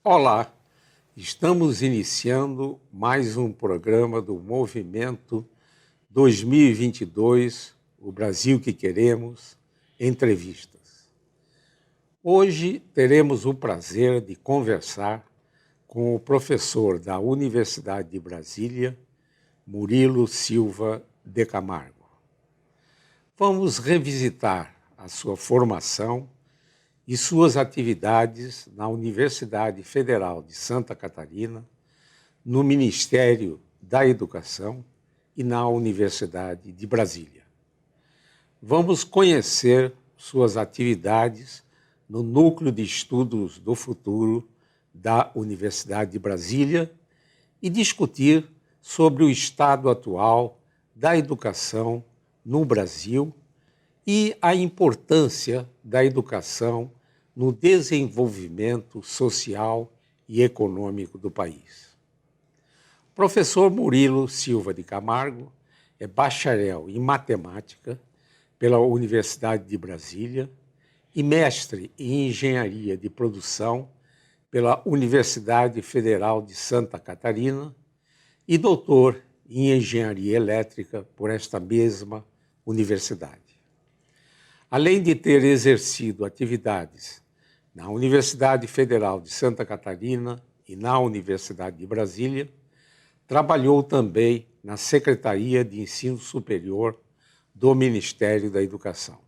Olá, estamos iniciando mais um programa do Movimento 2022, o Brasil que Queremos, entrevistas. Hoje teremos o prazer de conversar com o professor da Universidade de Brasília, Murilo Silva de Camargo. Vamos revisitar a sua formação e suas atividades na Universidade Federal de Santa Catarina, no Ministério da Educação e na Universidade de Brasília. Vamos conhecer suas atividades no Núcleo de Estudos do Futuro da Universidade de Brasília e discutir sobre o estado atual da educação no Brasil e a importância da educação no desenvolvimento social e econômico do país. O professor Murilo Silva de Camargo é bacharel em matemática pela Universidade de Brasília e mestre em engenharia de produção pela Universidade Federal de Santa Catarina e doutor em engenharia elétrica por esta mesma universidade. Além de ter exercido atividades na Universidade Federal de Santa Catarina e na Universidade de Brasília, trabalhou também na Secretaria de Ensino Superior do Ministério da Educação.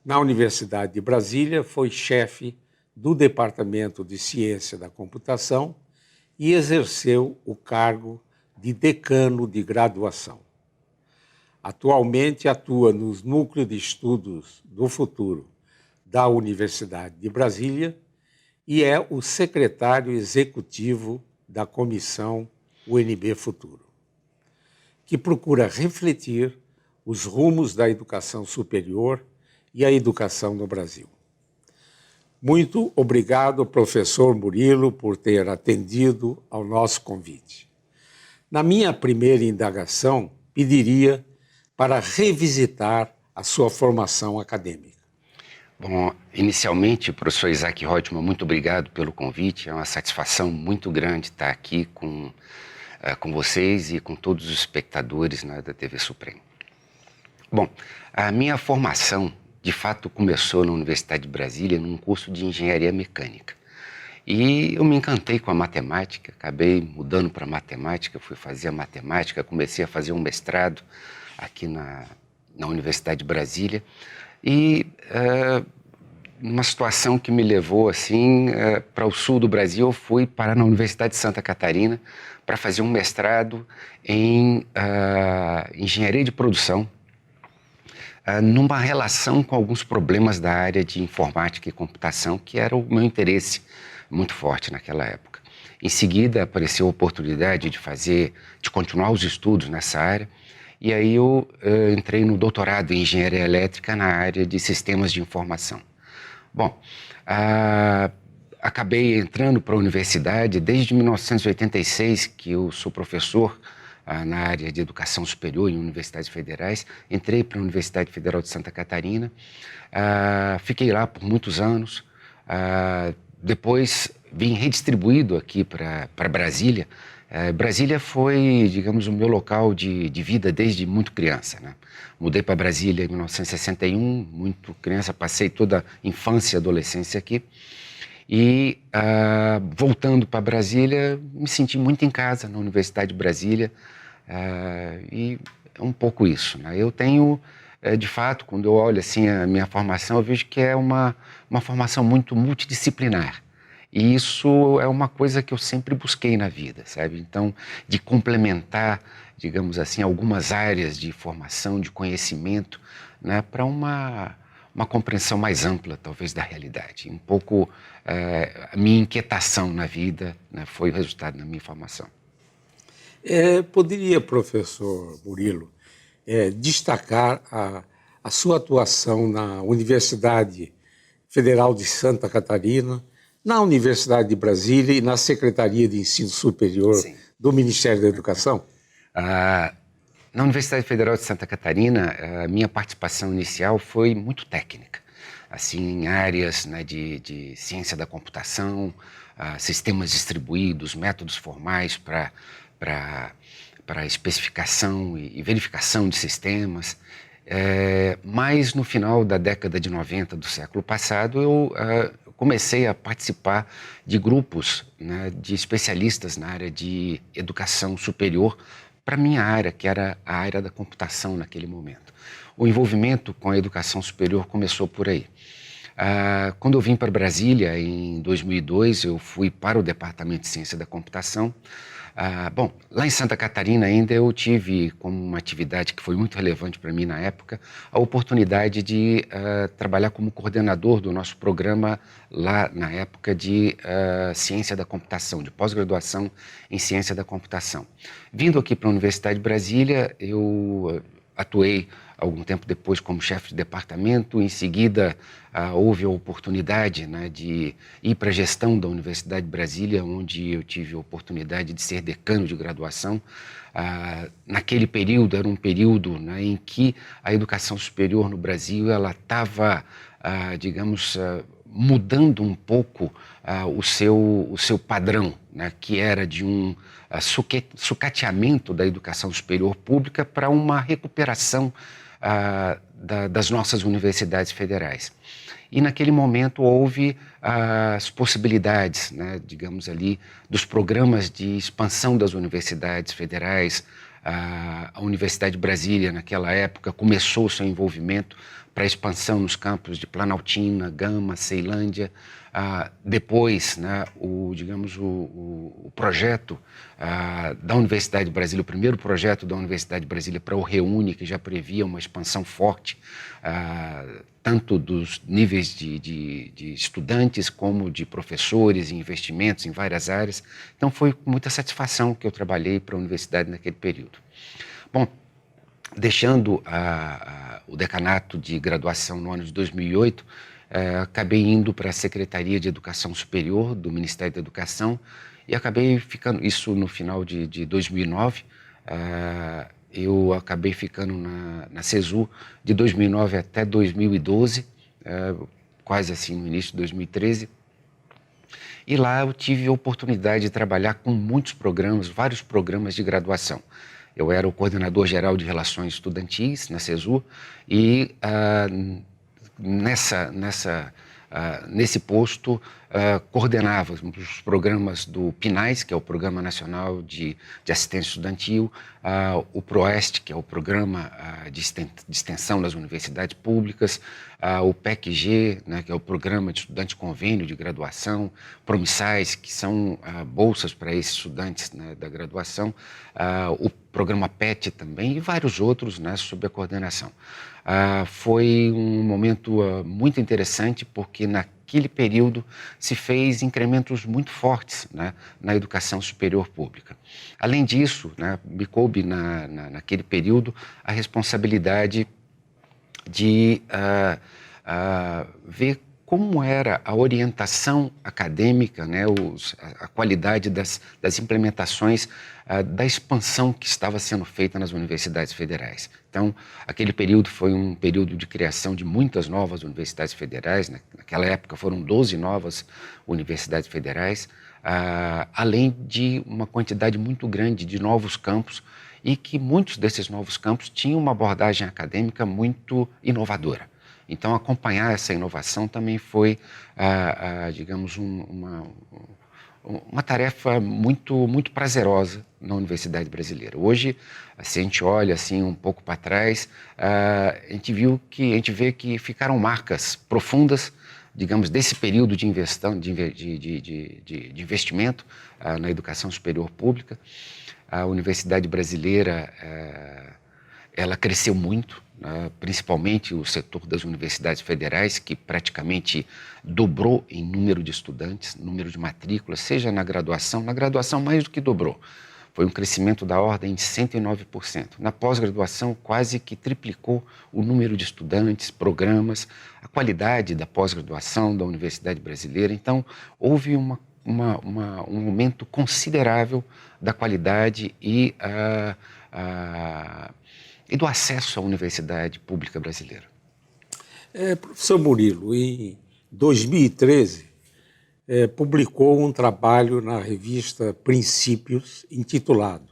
Na Universidade de Brasília, foi chefe do Departamento de Ciência da Computação e exerceu o cargo de decano de graduação. Atualmente atua nos Núcleos de Estudos do Futuro da Universidade de Brasília e é o secretário executivo da Comissão UNB Futuro, que procura refletir os rumos da educação superior e a educação no Brasil. Muito obrigado, professor Murilo, por ter atendido ao nosso convite. Na minha primeira indagação, pediria para revisitar a sua formação acadêmica. Bom, inicialmente, professor Isaac Reutemann, muito obrigado pelo convite. É uma satisfação muito grande estar aqui com vocês e com todos os espectadores da TV Supremo. Bom, a minha formação, de fato, começou na Universidade de Brasília, num curso de engenharia mecânica. E eu me encantei com a matemática, acabei mudando para matemática, fui fazer a matemática, comecei a fazer um mestrado aqui na Universidade de Brasília. E numa situação que me levou assim para o sul do Brasil, eu fui parar na Universidade de Santa Catarina para fazer um mestrado em engenharia de produção, numa relação com alguns problemas da área de informática e computação, que era o meu interesse muito forte naquela época. Em seguida, apareceu a oportunidade de continuar os estudos nessa área, e aí eu entrei no doutorado em engenharia elétrica na área de sistemas de informação. Bom, acabei entrando para a universidade desde 1986, que eu sou professor na área de educação superior em universidades federais. Entrei para a Universidade Federal de Santa Catarina, fiquei lá por muitos anos, depois vim redistribuído aqui para Brasília. Brasília foi, digamos, o meu local de vida desde muito criança, né? Mudei para Brasília em 1961, muito criança, passei toda a infância e adolescência aqui. E, voltando para Brasília, me senti muito em casa na Universidade de Brasília. E é um pouco isso, né? Eu tenho, de fato, quando eu olho assim a minha formação, eu vejo que é uma formação muito multidisciplinar. E isso é uma coisa que eu sempre busquei na vida, sabe? Então, de complementar, digamos assim, algumas áreas de formação, de conhecimento, né, para uma compreensão mais ampla, talvez, da realidade. Um pouco a minha inquietação na vida, né, foi o resultado da minha formação. Poderia, professor Murilo, destacar a sua atuação na Universidade Federal de Santa Catarina, na Universidade de Brasília e na Secretaria de Ensino Superior Sim. do Ministério da Educação? Na Universidade Federal de Santa Catarina, a minha participação inicial foi muito técnica. assim, em áreas, né, de ciência da computação, sistemas distribuídos, métodos formais para especificação e verificação de sistemas. Mas no final da década de 90 do século passado, eu comecei a participar de grupos, né, de especialistas na área de educação superior para a minha área, que era a área da computação naquele momento. O envolvimento com a educação superior começou por aí. Quando eu vim para Brasília, em 2002, eu fui para o Departamento de Ciência da Computação. Bom, lá em Santa Catarina ainda eu tive, como uma atividade que foi muito relevante para mim na época, a oportunidade de trabalhar como coordenador do nosso programa lá na época de Ciência da Computação, de pós-graduação em Ciência da Computação. Vindo aqui para a Universidade de Brasília, eu atuei algum tempo depois como chefe de departamento. Em seguida, houve a oportunidade, né, de ir para a gestão da Universidade de Brasília, onde eu tive a oportunidade de ser decano de graduação. Naquele período, era um período, né, em que a educação superior no Brasil ela estava, digamos, mudando um pouco o seu padrão, né, que era de um sucateamento da educação superior pública para uma recuperação das nossas universidades federais. E naquele momento houve as possibilidades, né, digamos ali, dos programas de expansão das universidades federais. A Universidade de Brasília, naquela época, começou o seu envolvimento para a expansão nos campos de Planaltina, Gama, Ceilândia. Depois, né, o projeto da Universidade de Brasília, o primeiro projeto da Universidade de Brasília para o Reúne, que já previa uma expansão forte, tanto dos níveis de estudantes como de professores e investimentos em várias áreas. Então foi com muita satisfação que eu trabalhei para a universidade naquele período. Bom, deixando o decanato de graduação no ano de 2008, acabei indo para a Secretaria de Educação Superior do Ministério da Educação e acabei ficando, isso no final de 2009, eu acabei ficando na CESU de 2009 até 2012, quase assim no início de 2013. E lá eu tive a oportunidade de trabalhar com muitos programas, vários programas de graduação. Eu era o coordenador geral de relações estudantis na CESU e nesse posto coordenava os programas do PNAES, que é o Programa Nacional de Assistência Estudantil, o PROEST, que é o Programa de Extensão das Universidades Públicas, o PEC-G, né, que é o Programa de Estudante Convênio de Graduação, Promissais, que são bolsas para esses estudantes, né, da graduação, o Programa PET também e vários outros, né, sob a coordenação. Foi um momento muito interessante porque naquele período se fez incrementos muito fortes, né, na educação superior pública. Além disso, né, me coube naquele período a responsabilidade de ver como era a orientação acadêmica, né, a qualidade das implementações da expansão que estava sendo feita nas universidades federais. Então, aquele período foi um período de criação de muitas novas universidades federais, né? Naquela época foram 12 novas universidades federais, além de uma quantidade muito grande de novos campos e que muitos desses novos campos tinham uma abordagem acadêmica muito inovadora. Então, acompanhar essa inovação também foi, digamos, uma tarefa muito prazerosa na Universidade Brasileira. Hoje, se a gente olha assim um pouco para trás, a gente vê que ficaram marcas profundas, digamos, desse período de investimento na educação superior pública. A Universidade Brasileira ela cresceu muito, principalmente o setor das universidades federais, que praticamente dobrou em número de estudantes, número de matrículas, seja na graduação mais do que dobrou. Foi um crescimento da ordem de 109%. Na pós-graduação, quase que triplicou o número de estudantes, programas, a qualidade da pós-graduação da Universidade Brasileira. Então, houve um aumento considerável da qualidade e do acesso à universidade pública brasileira. Professor Murilo, em 2013, publicou um trabalho na revista Princípios, intitulado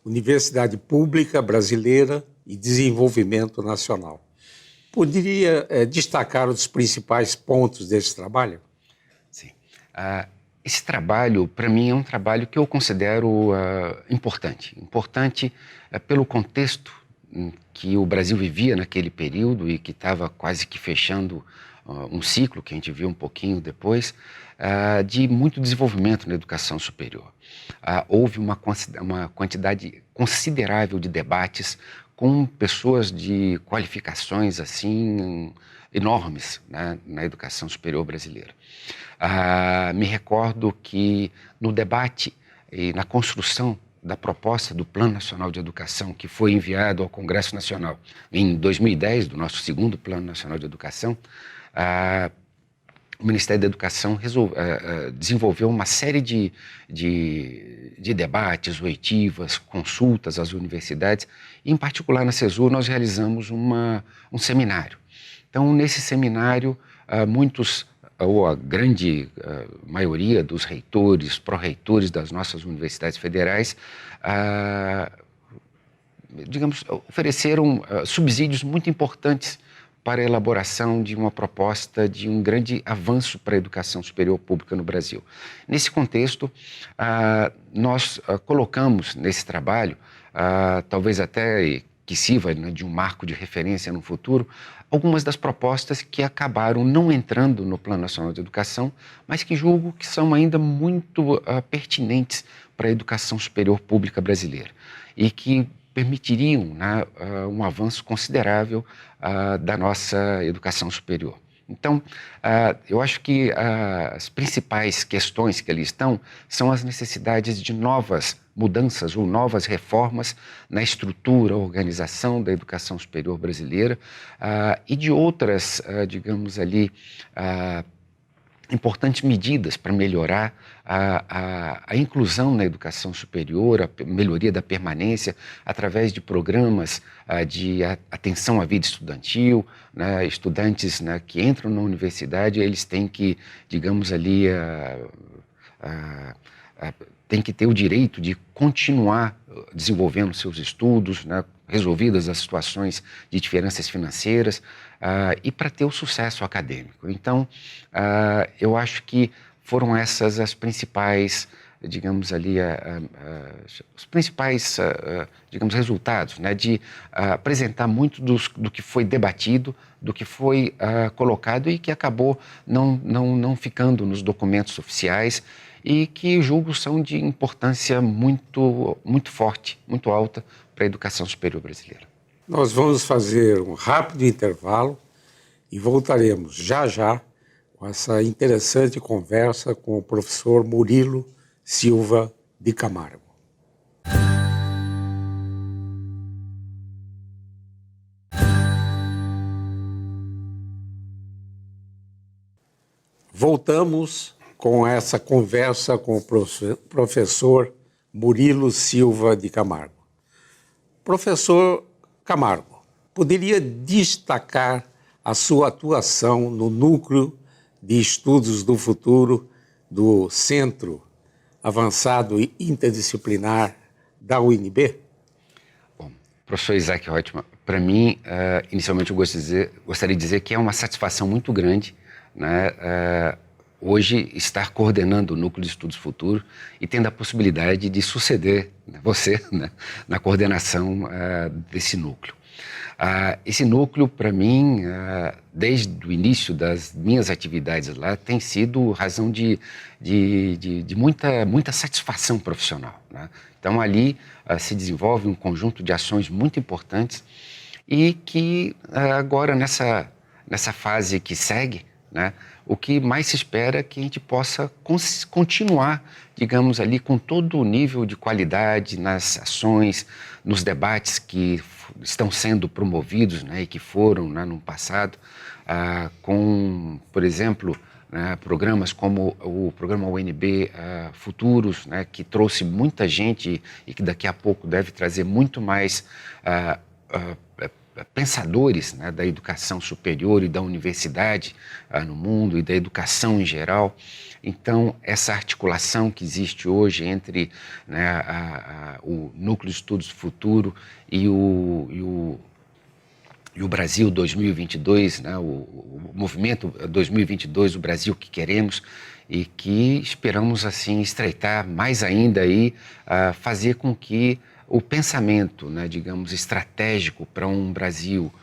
Universidade Pública Brasileira e Desenvolvimento Nacional. Poderia destacar os principais pontos desse trabalho? Sim. Esse trabalho, para mim, é um trabalho que eu considero importante. Importante pelo contexto que o Brasil vivia naquele período e que estava quase que fechando um ciclo, que a gente viu um pouquinho depois, de muito desenvolvimento na educação superior. Houve uma quantidade considerável de debates com pessoas de qualificações assim enormes, né, na educação superior brasileira. Me recordo que no debate e na construção da proposta do Plano Nacional de Educação, que foi enviado ao Congresso Nacional em 2010, do nosso segundo Plano Nacional de Educação, o Ministério da Educação desenvolveu uma série de debates, oitivas, consultas às universidades, e, em particular, na CESUR, nós realizamos um seminário. Então, nesse seminário, ou a grande maioria dos reitores, pró-reitores das nossas universidades federais, ofereceram subsídios muito importantes para a elaboração de uma proposta de um grande avanço para a educação superior pública no Brasil. Nesse contexto, nós colocamos nesse trabalho, talvez até que sirva, né, de um marco de referência no futuro, algumas das propostas que acabaram não entrando no Plano Nacional de Educação, mas que julgo que são ainda muito pertinentes para a educação superior pública brasileira e que permitiriam, né, um avanço considerável da nossa educação superior. Então, eu acho que as principais questões que ali estão são as necessidades de novas mudanças ou novas reformas na estrutura, organização da educação superior brasileira e de outras, importantes medidas para melhorar a inclusão na educação superior, a melhoria da permanência, através de programas de atenção à vida estudantil, né, estudantes, né, que entram na universidade, eles têm que, têm que ter o direito de continuar desenvolvendo seus estudos, né, resolvidas as situações de diferenças financeiras, e para ter o sucesso acadêmico. Então, eu acho que foram essas as principais, os principais, resultados, né, de apresentar muito do que foi debatido, do que foi colocado e que acabou não ficando nos documentos oficiais e que julgo são de importância muito, muito forte, muito alta para a educação superior brasileira. Nós vamos fazer um rápido intervalo e voltaremos já com essa interessante conversa com o professor Murilo Silva de Camargo. Voltamos com essa conversa com o professor Murilo Silva de Camargo. Professor Camargo, poderia destacar a sua atuação no Núcleo de Estudos do Futuro do Centro Avançado e Interdisciplinar da UNB? Bom, professor Isaac Reutemann, para mim, inicialmente eu gostaria de dizer que é uma satisfação muito grande, né, hoje estar coordenando o Núcleo de Estudos Futuro e tendo a possibilidade de suceder, né, você, né, na coordenação desse núcleo. Esse núcleo, para mim, desde o início das minhas atividades lá, tem sido razão de muita satisfação profissional, né? Então, ali se desenvolve um conjunto de ações muito importantes e que agora, nessa fase que segue, né, o que mais se espera é que a gente possa continuar, ali com todo o nível de qualidade nas ações, nos debates que estão sendo promovidos, né, e que foram, né, no passado, com, por exemplo, né, programas como o programa UNB Futuros, né, que trouxe muita gente e que daqui a pouco deve trazer muito mais pensadores, né, da educação superior e da universidade no mundo e da educação em geral. Então, essa articulação que existe hoje entre, né, o Núcleo de Estudos do Futuro e o Brasil 2022, né, o movimento 2022, o Brasil que queremos, e que esperamos assim estreitar mais ainda e fazer com que o pensamento, né, digamos, estratégico para um Brasil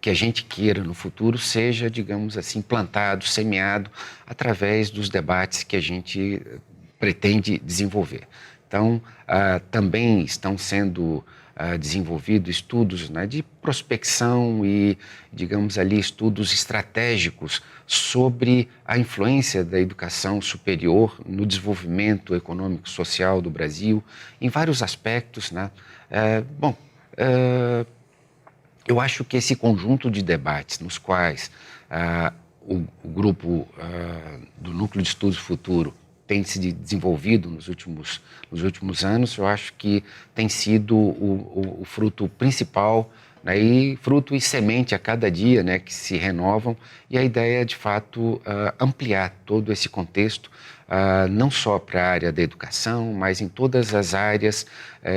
que a gente queira no futuro seja, digamos assim, plantado, semeado através dos debates que a gente pretende desenvolver. Então, também estão sendo desenvolvidos estudos, né, de prospecção e, digamos ali, estudos estratégicos sobre a influência da educação superior no desenvolvimento econômico e social do Brasil, em vários aspectos, né? Eu acho que esse conjunto de debates nos quais o grupo do Núcleo de Estudos Futuro tem se desenvolvido nos últimos anos, eu acho que tem sido o fruto principal, né, e fruto e semente a cada dia, né, que se renovam, e a ideia é, de fato, ampliar todo esse contexto, não só para a área da educação, mas em todas as áreas,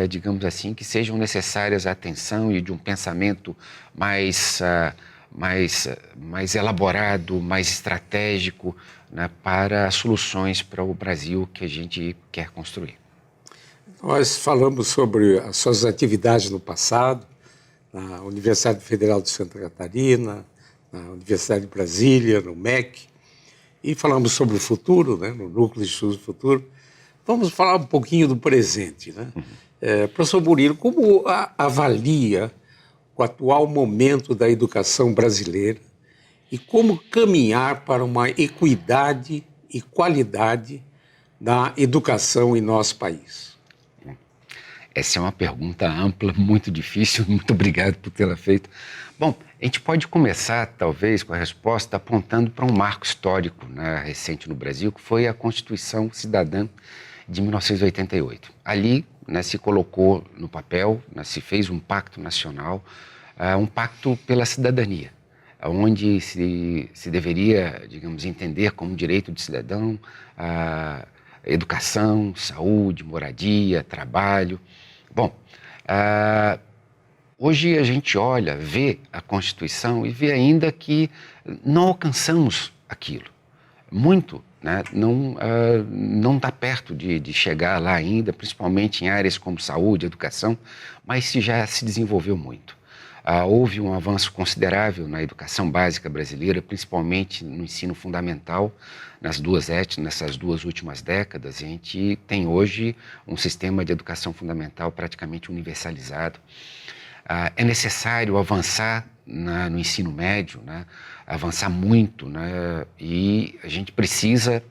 digamos assim, que sejam necessárias a atenção e de um pensamento mais elaborado, mais estratégico, né, para soluções para o Brasil que a gente quer construir. Nós falamos sobre as suas atividades no passado, na Universidade Federal de Santa Catarina, na Universidade de Brasília, no MEC, e falamos sobre o futuro, né, no Núcleo de Estudos do Futuro. Vamos falar um pouquinho do presente, né? Professor Murilo, como avalia o atual momento da educação brasileira e como caminhar para uma equidade e qualidade da educação em nosso país? Essa é uma pergunta ampla, muito difícil, muito obrigado por tê-la feito. Bom, a gente pode começar, talvez, com a resposta apontando para um marco histórico, né, recente no Brasil, que foi a Constituição Cidadã de 1988. Ali, né, se colocou no papel, né, se fez um pacto nacional, um pacto pela cidadania, onde se deveria, digamos, entender como direito de cidadão educação, saúde, moradia, trabalho. Bom, hoje a gente olha, vê a Constituição e vê ainda que não alcançamos aquilo. Muito, né, não está perto de chegar lá ainda, principalmente em áreas como saúde, educação, mas já se desenvolveu muito. Houve um avanço considerável na educação básica brasileira, principalmente no ensino fundamental, nessas duas últimas décadas. A gente tem hoje um sistema de educação fundamental praticamente universalizado. É necessário avançar no ensino médio, né? Avançar muito, né? E a gente precisa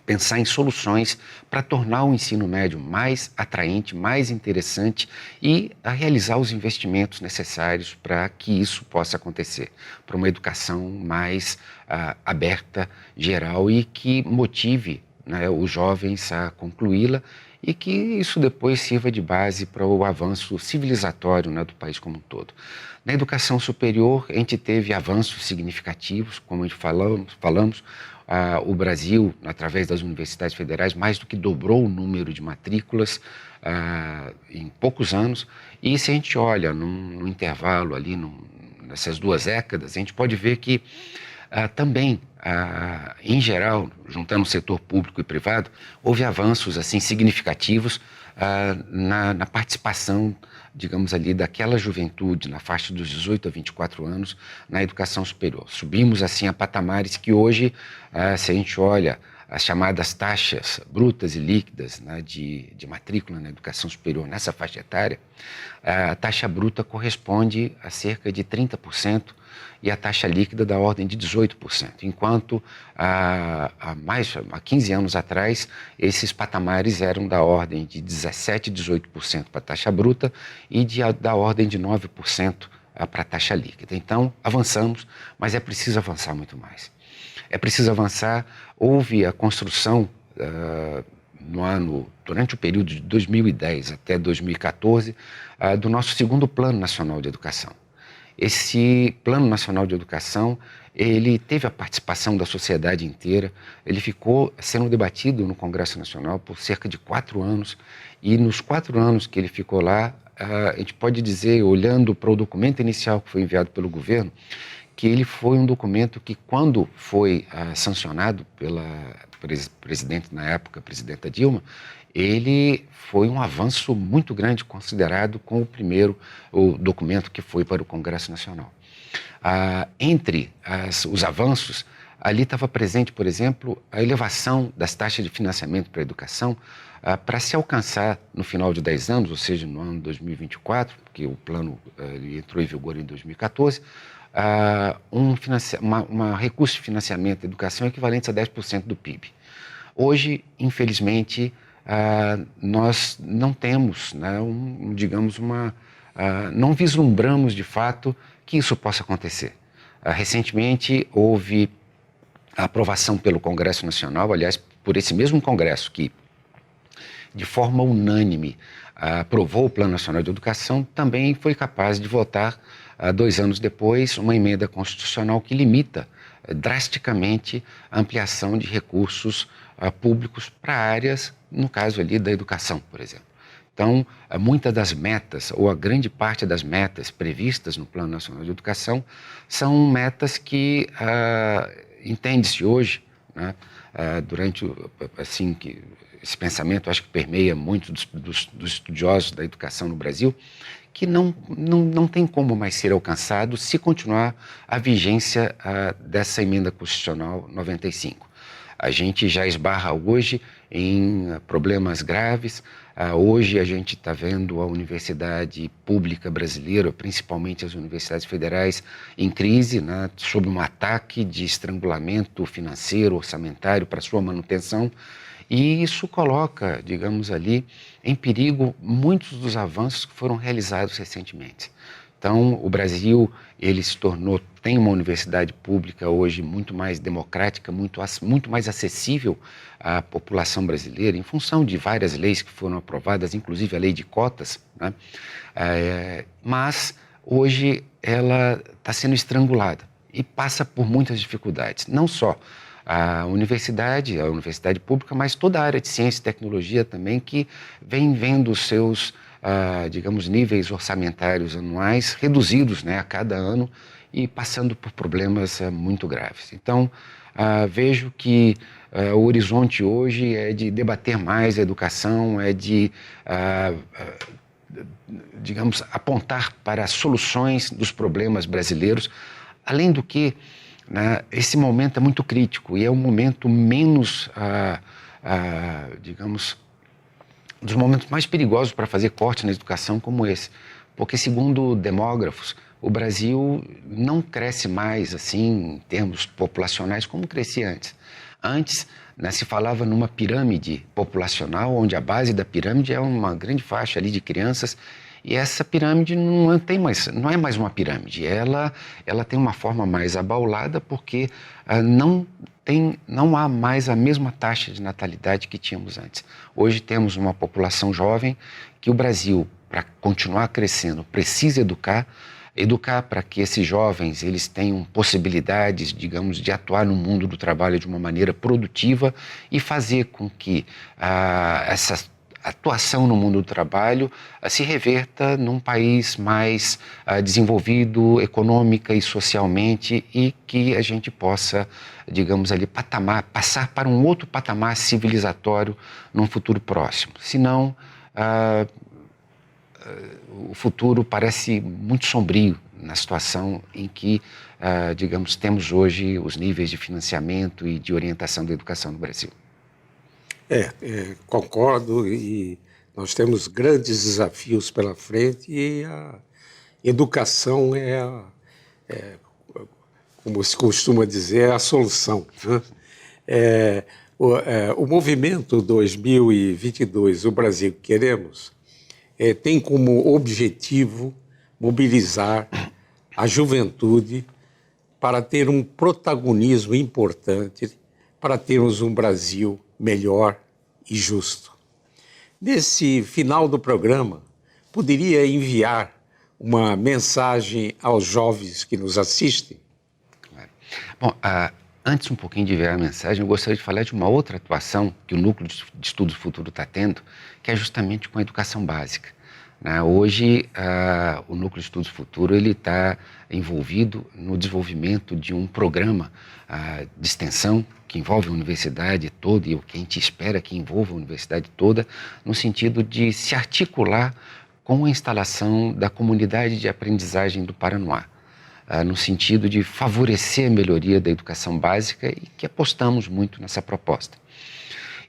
pensar em soluções para tornar o ensino médio mais atraente, mais interessante e a realizar os investimentos necessários para que isso possa acontecer, para uma educação mais aberta, geral e que motive, né, os jovens a concluí-la e que isso depois sirva de base para o avanço civilizatório, né, do país como um todo. Na educação superior, a gente teve avanços significativos, como a gente falamos, o Brasil, através das universidades federais, mais do que dobrou o número de matrículas em poucos anos. E se a gente olha num intervalo ali, nessas 2 décadas, a gente pode ver que também, em geral, juntando o setor público e privado, houve avanços assim, significativos na participação, digamos ali, daquela juventude, na faixa dos 18 a 24 anos, na educação superior. Subimos assim a patamares que hoje, se a gente olha as chamadas taxas brutas e líquidas, né, de matrícula na educação superior nessa faixa etária, a taxa bruta corresponde a cerca de 30% e a taxa líquida da ordem de 18%, enquanto há 15 anos atrás esses patamares eram da ordem de 17% e 18% para a taxa bruta e da ordem de 9% para a taxa líquida. Então, avançamos, mas é preciso avançar muito mais. É preciso avançar. Houve a construção durante o período de 2010 até 2014, do nosso segundo Plano Nacional de Educação. Esse Plano Nacional de Educação, ele teve a participação da sociedade inteira, ele ficou sendo debatido no Congresso Nacional por cerca de 4 anos, e nos 4 anos que ele ficou lá, a gente pode dizer, olhando para o documento inicial que foi enviado pelo governo, que ele foi um documento que, quando foi sancionado pela presidente na época, a presidenta Dilma, ele foi um avanço muito grande, considerado como o documento que foi para o Congresso Nacional. Entre os avanços, ali estava presente, por exemplo, a elevação das taxas de financiamento para a educação, para se alcançar no final de 10 anos, ou seja, no ano 2024, porque o plano entrou em vigor em 2014, recurso de financiamento da educação equivalente a 10% do PIB. Hoje, infelizmente, nós não temos, né, não vislumbramos de fato que isso possa acontecer. Recentemente houve a aprovação pelo Congresso Nacional, aliás, por esse mesmo Congresso que, de forma unânime, aprovou o Plano Nacional de Educação, também foi capaz de votar, 2 anos depois, uma emenda constitucional que limita drasticamente a ampliação de recursos públicos para áreas, no caso ali da educação, por exemplo. Então, muitas das metas, ou a grande parte das metas previstas no Plano Nacional de Educação, são metas que entende-se hoje, né, que esse pensamento acho que permeia muito dos estudiosos da educação no Brasil, que não tem como mais ser alcançado se continuar a vigência dessa emenda constitucional 95. A gente já esbarra hoje em problemas graves. Hoje a gente está vendo a universidade pública brasileira, principalmente as universidades federais, em crise, né, sob um ataque de estrangulamento financeiro, orçamentário para sua manutenção. E isso coloca, digamos ali, em perigo muitos dos avanços que foram realizados recentemente. Então, o Brasil, ele tem uma universidade pública hoje muito mais democrática, muito mais acessível à população brasileira, em função de várias leis que foram aprovadas, inclusive a lei de cotas, né? Mas hoje ela está sendo estrangulada e passa por muitas dificuldades, não só a universidade pública, mas toda a área de ciência e tecnologia também, que vem vendo os seus, níveis orçamentários anuais reduzidos, né, a cada ano, e passando por problemas muito graves. Então, vejo que o horizonte hoje é de debater mais a educação, é de, apontar para soluções dos problemas brasileiros, além do que, né, esse momento é muito crítico e é um momento menos, dos momentos mais perigosos para fazer corte na educação como esse. Porque, segundo demógrafos, o Brasil não cresce mais, assim, em termos populacionais, como crescia antes. Antes, né, se falava numa pirâmide populacional, onde a base da pirâmide é uma grande faixa ali de crianças. E essa pirâmide não é mais uma pirâmide, ela tem uma forma mais abaulada, porque não há mais a mesma taxa de natalidade que tínhamos antes. Hoje temos uma população jovem que o Brasil, para continuar crescendo, precisa educar para que esses jovens eles tenham possibilidades, digamos, de atuar no mundo do trabalho de uma maneira produtiva e fazer com que essa atuação no mundo do trabalho se reverta num país mais desenvolvido econômica e socialmente, e que a gente possa, digamos ali, passar para um outro patamar civilizatório num futuro próximo. Senão, o futuro parece muito sombrio na situação em que, temos hoje os níveis de financiamento e de orientação da educação no Brasil. Concordo, e nós temos grandes desafios pela frente, e a educação como se costuma dizer, a solução, né? O movimento 2022, o Brasil que Queremos, tem como objetivo mobilizar a juventude para ter um protagonismo importante, para termos um Brasil melhor e justo. Nesse final do programa, poderia enviar uma mensagem aos jovens que nos assistem? Bom, antes um pouquinho de ver a mensagem, eu gostaria de falar de uma outra atuação que o Núcleo de Estudos do Futuro está tendo, que é justamente com a educação básica. Hoje, o Núcleo de Estudos do Futuro está envolvido no desenvolvimento de um programa de extensão que envolve a universidade toda e o que a gente espera que envolva a universidade toda, no sentido de se articular com a instalação da comunidade de aprendizagem do Paranoá, no sentido de favorecer a melhoria da educação básica e que apostamos muito nessa proposta.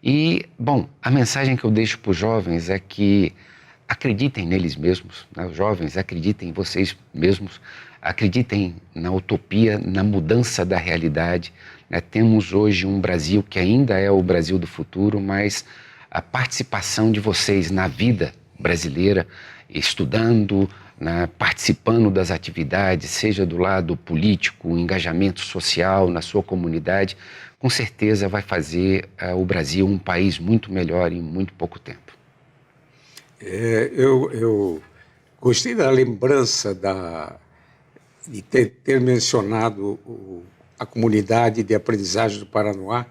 E, bom, a mensagem que eu deixo para os jovens é que acreditem neles mesmos, os jovens, acreditem em vocês mesmos, acreditem na utopia, na mudança da realidade. Temos hoje um Brasil que ainda é o Brasil do futuro, mas a participação de vocês na vida brasileira, estudando, participando das atividades, seja do lado político, engajamento social na sua comunidade, com certeza vai fazer o Brasil um país muito melhor em muito pouco tempo. Eu gostei da lembrança de ter mencionado a comunidade de aprendizagem do Paranoá,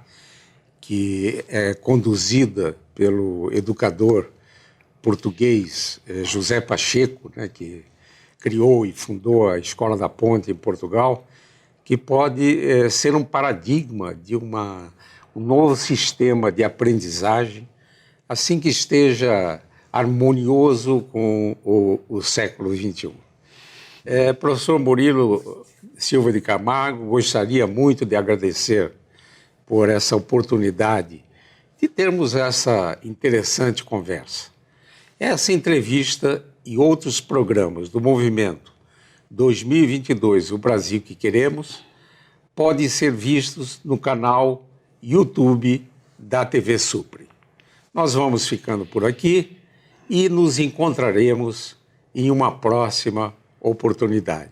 que é conduzida pelo educador português José Pacheco, que criou e fundou a Escola da Ponte em Portugal, que pode ser um paradigma de um novo sistema de aprendizagem, assim que esteja harmonioso com o século XXI. Professor Murilo Silva de Camargo, gostaria muito de agradecer por essa oportunidade de termos essa interessante conversa. Essa entrevista e outros programas do Movimento 2022, o Brasil que Queremos, podem ser vistos no canal YouTube da TV Supre. Nós vamos ficando por aqui e nos encontraremos em uma próxima oportunidade.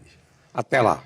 Até lá!